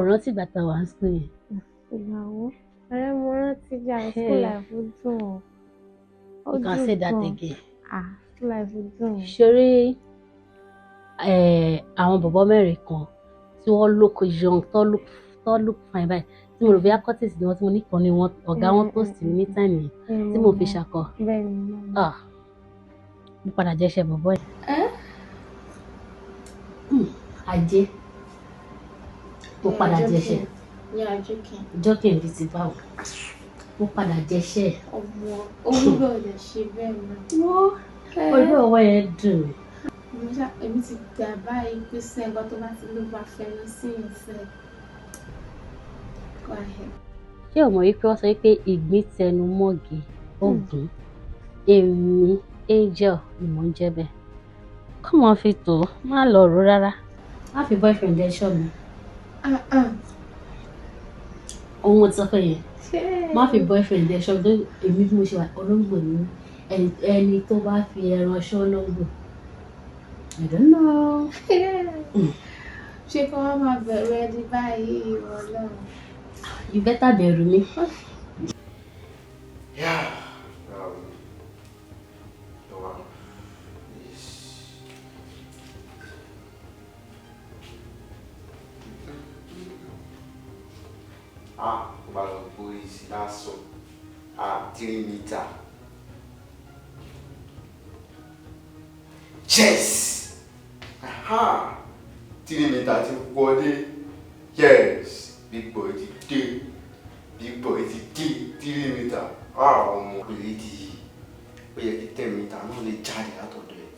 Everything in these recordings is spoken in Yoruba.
rántí ìgbà tá a wà ní school yẹn. Ìyàwó. Ọ̀rẹ́ mo rántí jà school life dùn. You can say that again. School life dùn. Ṣeré àwọn bọ̀bọ́ mẹ́rin kan tí wọ́n look young tó look fine báyìí tí mo rò bí akọ́tìsì ni wọ́n tí mo ní kan ní wọn ọ̀gá wọn post mi ní time yẹn tí mo fi ṣakọ. Mo padà jẹ́ṣẹ́ bọ̀bọ́ yìí. Ajé mo padà jẹ́ṣẹ́. Joking bíi ti báwo. Mo padà jẹ́ṣẹ́. Olúbẹ̀ ò lè ṣe bẹ́ẹ̀ mọ́. Olúbẹ̀ ọwọ́ yẹn dùn. Èmi ti gbà báyìí pé sí ẹgbẹ́ tó bá ti ló bá fẹnu sí ìfẹ́. Go ahead. Ṣé o mọ̀ wípé wọ́n sọ wípé ìgbín tẹnu mọ́gi ogun èmi angel ni mò ń jẹ́ bẹ́ẹ̀. Come on fi tó má lọ rò rárá. Má fi boyfriend ẹ ṣọ́ mi. Ohun tí sọ fẹ́ yẹn. Má fi boyfriend ẹ ṣọ́ mi èmi bí mo ṣe wà olóńgbò ní ẹni tó bá fi ẹran ṣọ́ olóńgbò. I don't know. Ṣé kí wọ́n máa bẹ̀rù ẹni báyìí Ọlọ́run? You better bẹ̀rù mi. Yeah. Boys, that's so. 3 meter. Yes. 3 meter to body. Yes. Big boy today. Big boy today. 3 meter. Ọmọ lady. Ó yẹ kí 10 meter náà lè jáde látọ̀dọ̀ ẹ̀.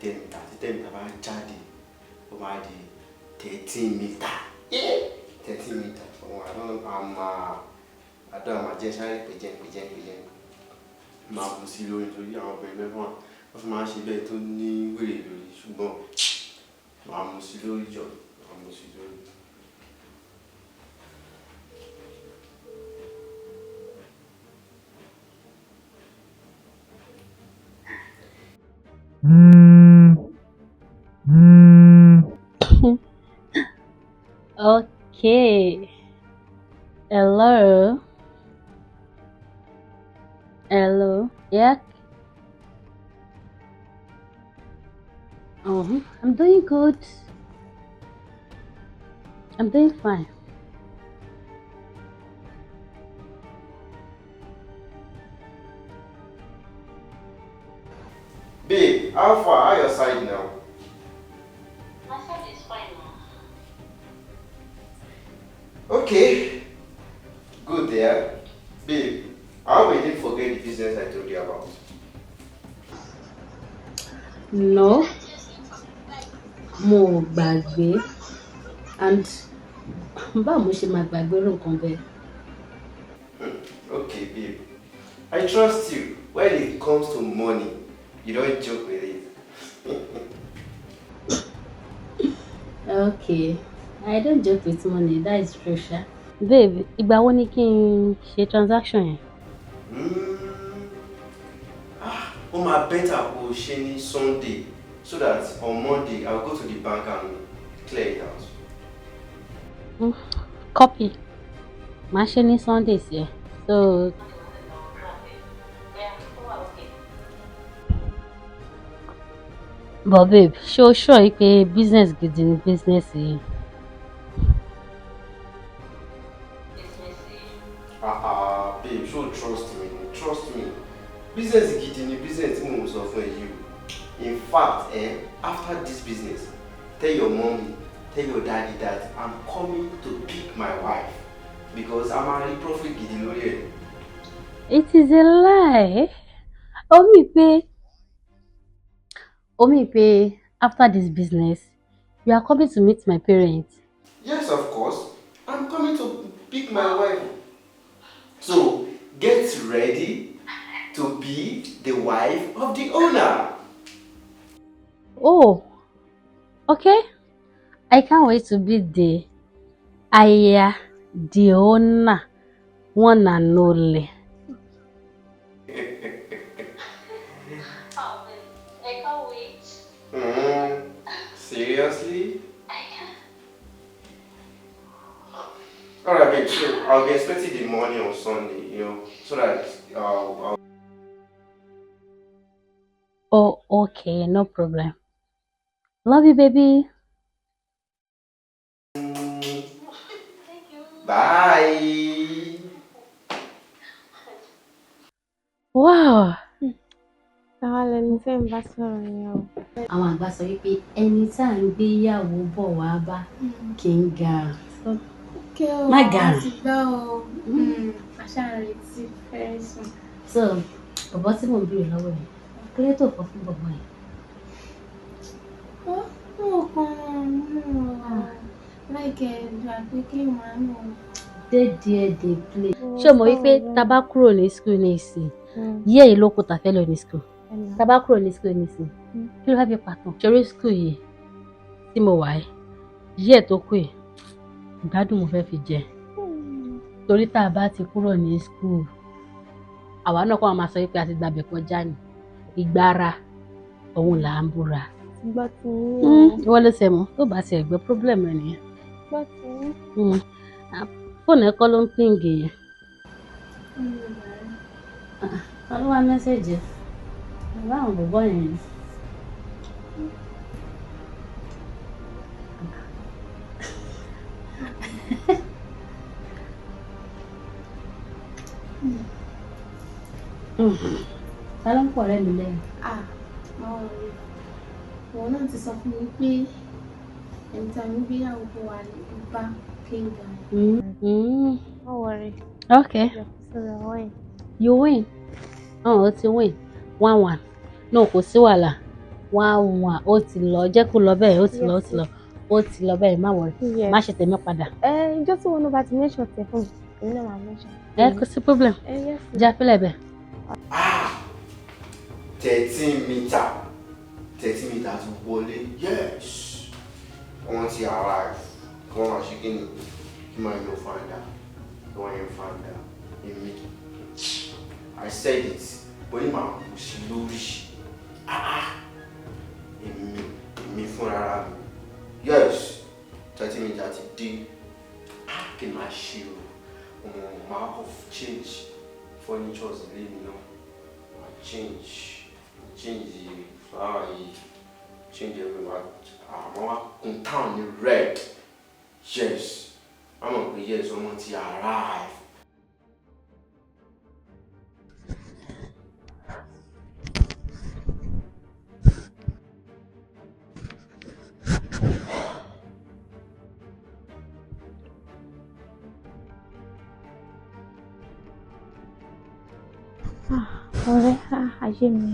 10 meter. Tí 10 meter bá jáde, ó máa di 13 meter. 13 meter. I don't know, just trying to pretend. Máa bù sí lórí torí àwọn obìnrin mẹ́fà wọ́n fi máa ṣe bẹ́ẹ̀ tó ní wèrè lórí ṣùgbọ́n máa mú sí lórí jọ máa mú sí lórí. Okay. Hello. Yeah. I'm doing good. I'm doing fine. Babe, how far? How your side now? My side is fine now. Okay. Good there. Babe, I hope you didn't forget the business I told you about. No. Mo gbàgbé. And báwo mo ṣe máa gbàgbé nǹkan bẹ́ẹ̀? Okay, babe. I trust you. When it comes to money, you don't joke with it. Okay. I don't joke with money. That is true, sha. Babe, ìgbà wo ni kí n ṣe transaction yẹn? Oh, my better will shiny Sunday so that on Monday I'll go to the bank and clear it out. Copy. My shiny Sundays here. So but babe, sure pé business gidi ni business yìí. Babe, so trust me. Business is getting business of you. In fact, after this business, tell your mommy, tell your daddy that I'm coming to pick my wife because I'm already profit getting. It is a lie. Omi, after this business, you are coming to meet my parents. Yes, of course. I'm coming to pick my wife. So, get ready to be the wife of the owner. Oh, okay. I can't wait to be the owner, one and only. I can't wait. Seriously? I'll be expecting the money on Sunday, you know, so that I'll... Oh, okay, no problem. Love you, baby. Bye. Wow. Àwọn àgbà sọ wípé ẹni tá à ń gbéyàwó bọ̀ wá bá kì í ga. Má ga. So, bọ̀bọ̀ tí mò ń béèrè lọ́wọ́ rẹ̀, kí ló tó fọ́ fún bọ̀bọ̀ yẹn? Dédé play. Ṣé o mọ̀ wípé tá bá kúrò ní school ní ìsìn, yẹ́ èyí ló kù tá fẹ́ lọ ní school. Tá bá kúrò ní school ní ìsìn, kí ló fẹ́ fi pàtàn? Ṣorí school yìí tí mo wà yẹ́ tó kù yìí, ìgbádùn mo fẹ́ fi jẹ. Torí tá a bá ti kúrò ní school, àwa náà kọ́ máa sọ wípé a ti gbàbẹ̀ kọjá ni. Ìgbára òun là ń búra. Wọ́n ló ṣe mọ́ tó bá ṣe ẹ̀gbẹ́ problem ẹ̀ nìyẹn. Fóònù ẹ̀kọ́ ló ń píǹgì yẹn. Wọ́n ló wá mẹ́sẹ̀jì láwọn bọ̀bọ̀ yẹn. Ta ló ń pọ̀ rẹ́ mi lẹ́yìn? Wọ́n náà ti sọ fún mi pé ẹni tí a ń gbéyàwó bọ̀ wá bá kéńgà. Don't worry. Okay. So win. You win. Oh, ó ti win. 1-1. No, kò sí wàhálà. 1-1. Ó ti lọ. Jẹ́ kó lọ bẹ́ẹ̀. Ó ti lọ bẹ́ẹ̀. Má worry. Má ṣe tèmi padà. Ìjọ́ tí wọn bá ti mention tẹ̀ fún mi, èmi náà máa mention. Kò sí problem. Yes. Já pílẹ̀ bẹ́ẹ̀. 13 meter. 13 meters wọlé. Yes. Wọ́n ti arrive. Wọ́n máa ṣe kí ni? Kí máa yọ fanda. Kí wọ́n yọ fanda. Èmi. I said it. Bóyá máa kú sí lórí. Èmi fúnra mi. Yes. 13 meters ti dé. Kí n máa ṣe o. Máa kọ́ change furnitures ilé mi náà. Máa change the flower yìí. Change everywhere. Àmọ́ wá kun town ní red. Yes. I'm gonna be yes, someone to arrive. Ayé mi.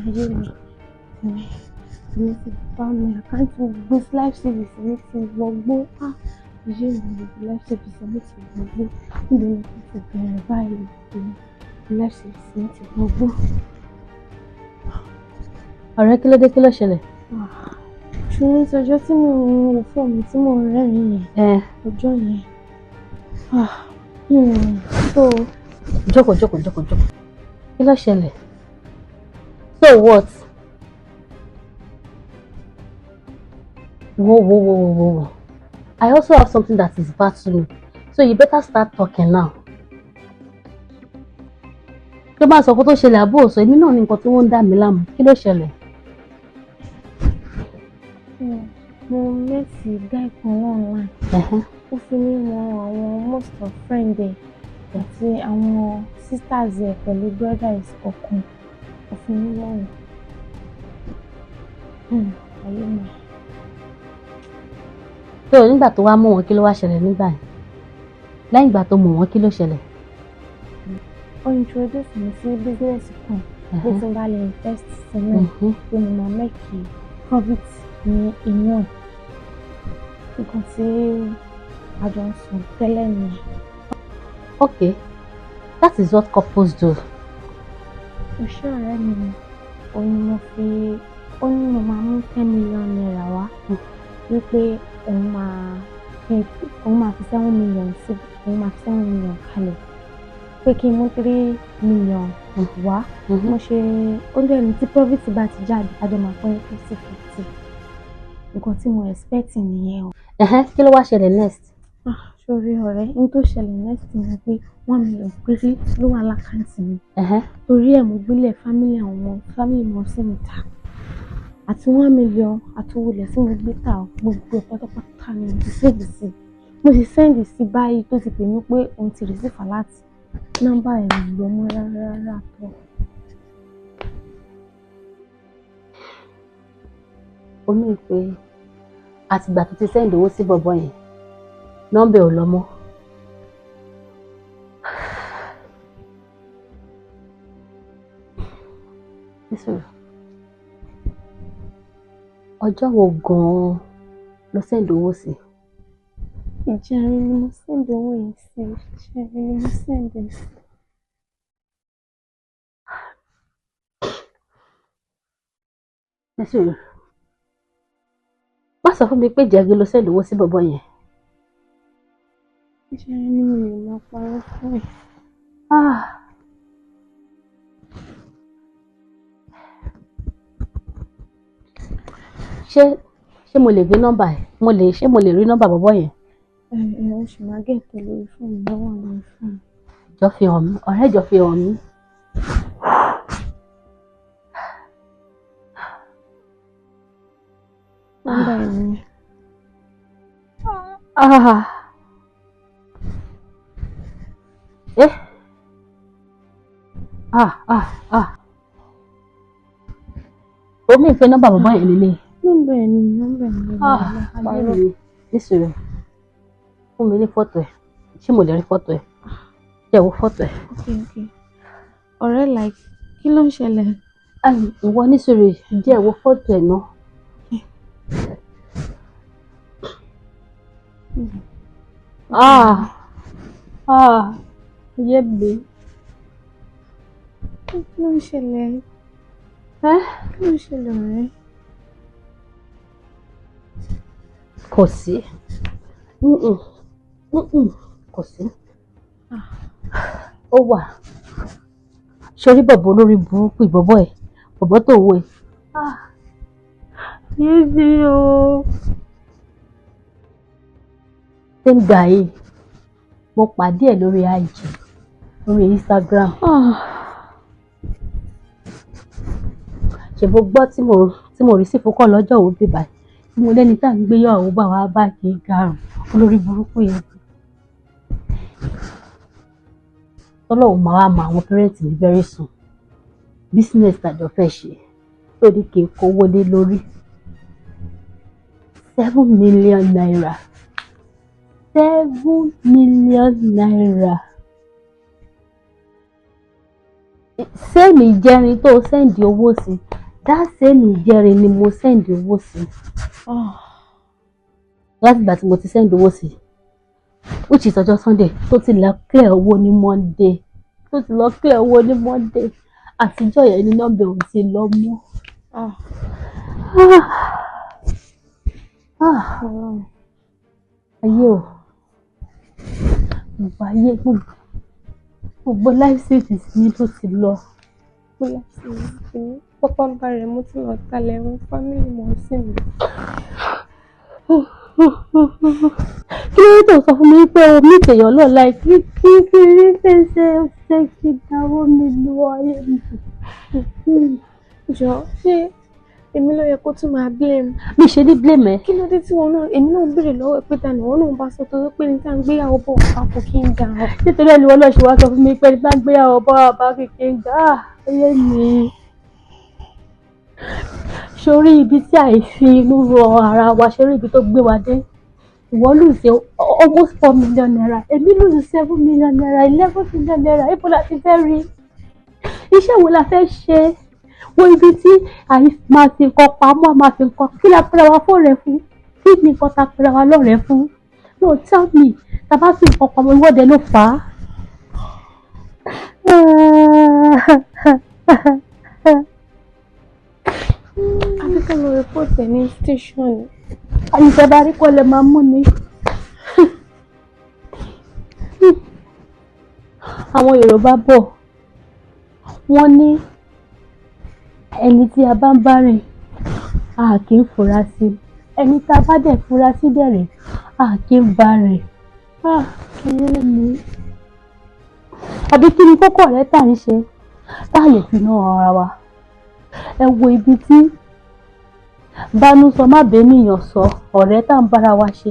Mi ti bá mi àkáǹtì gbogbo live service mi ti gbogbo. Ayé mi live service mi ti gbogbo. Níbo ni kò ti bẹ̀rẹ̀ báyìí? Live service mi ti gbogbo. Ọ̀rẹ́ kí ló dé, kí ló ṣẹlẹ̀? Ṣùgbọ́n ọjọ́ tí mo ń wo fóònù tí mo rẹ́rìn yẹn. Ọjọ́ yẹn. So Jókòó. Kí ló ṣẹlẹ̀? So what? Whoa. I also have something that is bad to me. So you better start talking now. Tó bá sọ pé tó ṣẹlẹ̀ àbó sọ, èmi náà ní nǹkan tí wọ́n ń dà mí láàmú. Kí ló ṣẹlẹ̀? Mo mẹ́sì guy kan online. Ó fi mí mọ àwọn most of friend ẹ̀ àti àwọn sisters ẹ̀ pẹ̀lú brothers ọ̀kan. Ó fi mí lọ́rùn. Ayé mi. So nígbà tó wá mọ̀ wọ́n, kí ló wá ṣẹlẹ̀ nígbà yẹn? Lẹ́yìn ìgbà tó mọ̀ wọ́n, kí ló ṣẹlẹ̀? Ó introduce mi sí business kan. Bí tí n bá lè invest sínú pé mo máa make profit ní inú ẹ̀. Nǹkan tí a jọ ń sọ tẹ́lẹ̀ nìyẹn. Okay, that is what couples do. Òṣè ọ̀rẹ́ mi ó ní mo máa mú 10 million naira wá wípé òun máa fi 7 million sí, òun máa fi 7 million kalẹ̀ pé kí n mú 3 million wá. Mo ṣe ó dẹ̀ ní tí profit bá ti jáde a jọ máa pín 50-50. Nǹkan tí mo expect nìyẹn o. Kí ló wá ṣẹlẹ̀ next? Sórí ọ̀rẹ́, ní tó ṣẹlẹ̀ next ni pé 1 million péré ló wà lákàntì mi. Torí ẹ̀ mo gbélé family mọ̀ sí mi ta. Àti 1 million àtowólẹ̀ tí mo gbé tà gbogbo pátápátá ni mo ti send sí. Mo ti send sí báyìí tó ti pè mí pé òun ti receive alert. Nọ́mbà ẹ̀ ló lọ mọ́ rárá tó. Ó ní pé àtìgbà tó ti send owó sí bọ̀bọ̀ yẹn, nọ́mbà ò lọ mọ́. Ọjọ́ wo gan-an ló send owó sí? Ìjẹrin ni mo send owó yìí sí. Ìjẹrin ni mo send ẹ̀ sí. Nísìnyí, má sọ fún mi pé ìjẹrin ló send owó sí bọ̀bọ̀ yẹn. Ìjẹrin ni mo lè máa parọ́ fún ẹ̀. Ṣé mo lè rí nọ́mbà ẹ̀? Ṣé mo lè rí nọ́mbà bọ̀bọ̀ yẹn? Oṣù máa gẹ̀ẹ́tẹ̀ lórí fóònù lọ́wọ́ lórí fóònù. Jọ fi hàn mí, ọ̀rẹ́ jọ fi hàn mí. Nọ́mbà ẹ̀ ni. Omi ìfẹ́ nọ́mbà bọ̀bọ̀ yẹn nílé. Nọ́mbà ẹ̀ ni. Ayé mi nísìnyí. Fún mi ní fọ́tò ẹ̀. Ṣé mo lè rí fọ́tò ẹ̀? Jẹ́ wo fọ́tò ẹ̀. Okay. Ọ̀rẹ́ like kí ló ń ṣẹlẹ̀? Ìwọ nísìnyí jẹ́ wo fọ́tò ẹ̀ náà. Ayé mi. Kí ló ń ṣẹlẹ̀? Kí ló ń ṣẹlẹ̀ ọ̀rẹ́? Kò sí. Kò sí. Ó wà. Sórí bọ̀bọ̀ olórí burúkú ìbọ̀bọ̀ ẹ̀. Bọ̀bọ̀ tó wò ẹ̀. Yéèdì o. Dupe Guy. Mo pàdé ẹ̀ lórí IG. Lórí Instagram. Ṣèbó gbọ́ tí mo rí sí fúkọ́ lọ́jọ́ òun bí báyìí. Tí mo lẹ́ni tá à ń gbé yàwó bá wa bá kí n garùn olórí burúkú yẹn. Ọlọ́run máa wá mọ àwọn parents mi very soon. Business tàjọ fẹ́ ṣe tó ní kí n kówó lé lórí. 7 million naira. 7 million naira. Sẹ́ẹ̀mì ìjẹrin tó sẹ́ǹdì owó sí. Sẹ́ẹ̀mì ìjẹrin ni mo sẹ́ǹdì owó sí. Láti ìgbà tí mo ti sẹ́ǹdì owó sí. Which is ọjọ́ Sunday tó ti lọ clear owó ní Monday. Àtijọ́ yẹn ní nọ́mbà òun ti lọ mọ́. Ayé o. Ayé gbogbo life savings mi ló ti lọ. Pápá ń bá rẹ̀ mú tí wọ́n kalẹ̀ wọn family mọ̀ sí mi. Kí ló tó sọ fún mi pé o ní ìtẹ̀yọ̀ náà láì kí rí fẹsẹ̀ ṣe kí dáwọ́ mi lu ayé mi. Jọ ṣé èmi ló yẹ kó tún máa blame? Mi ṣe ní blame ẹ. Kí ló dé tí wọn náà èmi náà ń béèrè lọ́wọ́ pé ta ni wọn náà bá sọ torí pé ní tá à ń gbéyàwó bọ̀ papọ̀ kí n ga ọ. Nítorí ẹni wọn náà ṣe wá sọ fún mi pé ní tá à ń gbéyàwó bọ̀ bá kí n ga ayé mi. Sórí ibi tí àìfi inú rọ ara wa, sórí ibi tó gbé wa dé. Ìwọ lose almost 4 million naira. Èmi lose 7 million naira, 11 million naira. Ibo la ti fẹ́ rí? Iṣẹ́ wo la fẹ́ ṣe? Wo ibi tí máa fi nǹkan pamọ́, máa fi nǹkan kí la pera wa fún rẹ̀ fún? Kí ni nǹkan ta pera wa lọ́rẹ̀ fún? No, tell me. Ta bá fi nǹkan pamọ́ ìwọ́de ló fà á. Akẹ́kọ̀ọ́ lọ report ẹ̀ ní station. Àyíṣẹ́ bá rí kọ́ lẹ máa mú ni. Àwọn Yorùbá bọ̀ wọ́n ní ẹni tí a bá ń bá rìn a kì í fura sí, ẹni tá a bá dẹ̀ fura sí dẹ̀rẹ̀ a kì í bá rìn. ayé mi. Àbí kí ni kókó ọ̀rẹ́ tá ń ṣe tá lè fi ná ara wa? Ẹ wo ibi tí bánú sọ má bẹ́ẹ̀ nìyàn sọ ọ̀rẹ́ tá ń bára wa ṣe,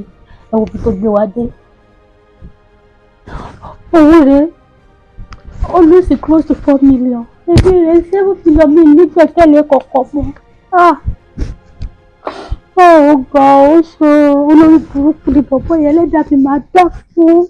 ẹ wo ibi tó gbé wa dé. Owó rẹ̀ always close to 4 million. Ebi rẹ̀ 7 million mi nígbẹ̀kẹ̀lé kọ̀ọ̀kan mọ́. Ó ga ó ṣe olórí burúkú ni bọ̀bọ̀ yẹn lẹ́dàá fi máa dá fún.